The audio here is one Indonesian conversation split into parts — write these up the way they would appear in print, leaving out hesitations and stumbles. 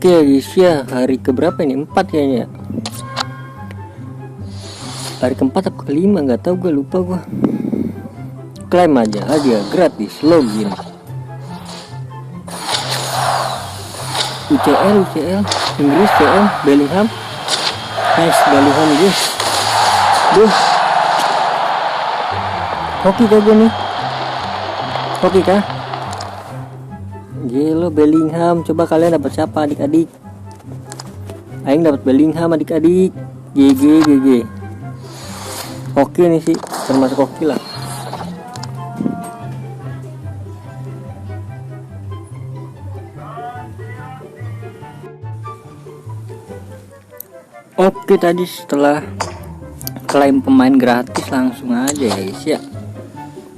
Oke guys ya, hari keberapa ini? 4 kayaknya. Hari keempat atau kelima, nggak tahu, gue lupa gue. Klaim aja gratis login. UCL Inggris CM Bellingham. Nice Bellingham guys. Duh. Hoki kah gue nih? Hoki kah? Gila Bellingham. Coba kalian dapat siapa adik-adik? Aing dapat Bellingham adik-adik. GG. Hoki nih sih, termasuk hoki lah. Oke, tadi setelah klaim pemain gratis langsung aja ya guys ya,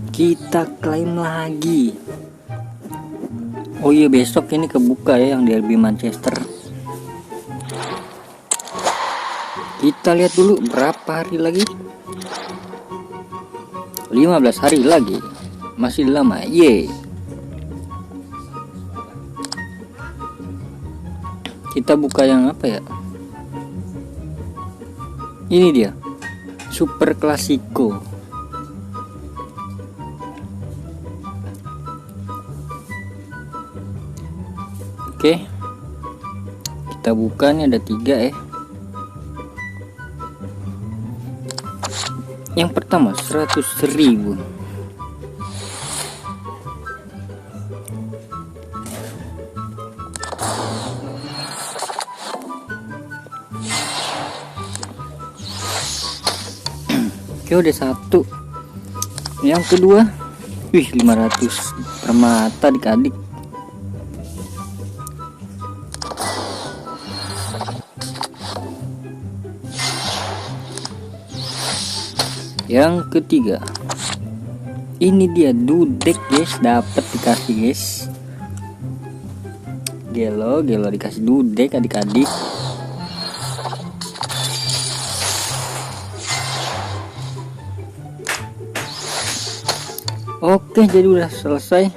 kita klaim lagi. Oh iya, besok ini kebuka ya yang derby Manchester. Kita lihat dulu berapa hari lagi. 15 hari lagi, masih lama. Kita buka yang apa ya? Ini dia, Super Clasico. Oke, kita buka, nih ada 3 ya. Yang pertama 100.000. Oke, udah 1. Yang kedua, 500 permata adik-adik. Yang ketiga, ini dia Dudek guys, dapat dikasih guys. Gelo dikasih Dudek adik-adik. Oke, jadi udah selesai.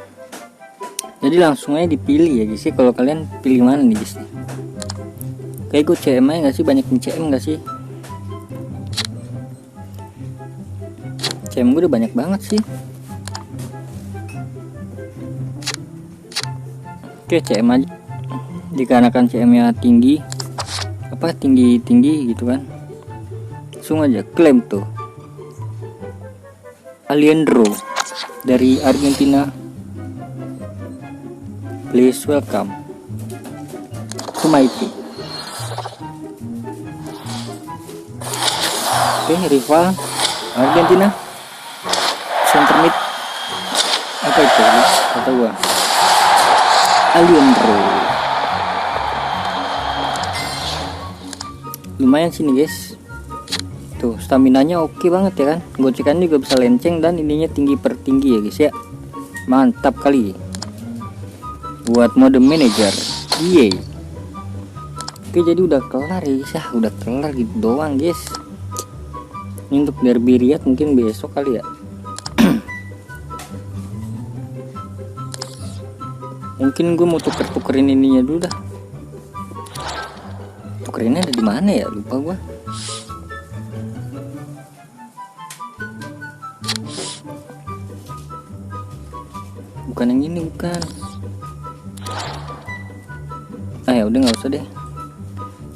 Jadi langsung aja dipilih ya guys ya. Kalau kalian pilih mana nih guys? Kayak gue CM aja gak sih? Banyak nih CM gak sih? CM gue udah banyak banget sih. Oke, CM aja. Dikarenakan CM nya tinggi, tinggi gitu kan, langsung aja klaim tuh. Alejandro dari Argentina, please welcome to my team. Oke, rival Argentina, center mid, apa itu kata gua, Alejandro. Lumayan sini guys, tuh staminanya oke banget ya kan, gocekan juga bisa lenceng dan ininya tinggi per tinggi ya guys ya, mantap kali buat mode manager. Oke, jadi udah kelar ya guys ya, udah kelar gitu doang guys. Ini untuk derby Riyadh mungkin besok kali ya. Mungkin gue mau tukerin ininya dulu dah. Tukerinnya ada di mana ya? Lupa gue. Bukan yang ini, bukan. Ya udah nggak usah deh.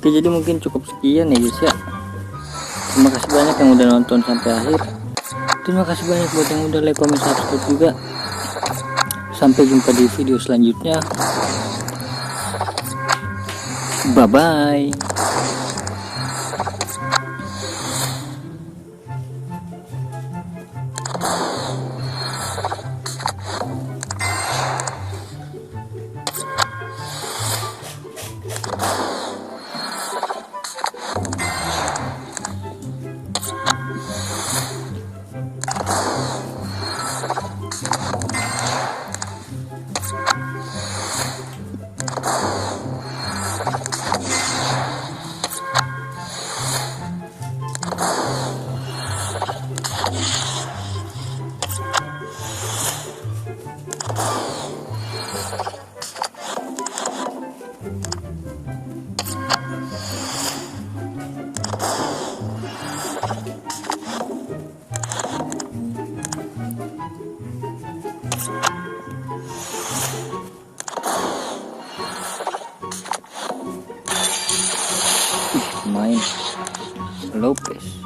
Oke, jadi mungkin cukup sekian ya guys ya. Terima kasih banyak yang udah nonton sampai akhir. Terima kasih banyak buat yang udah like, comment, subscribe juga. Sampai jumpa di video selanjutnya. Bye bye. Lopez.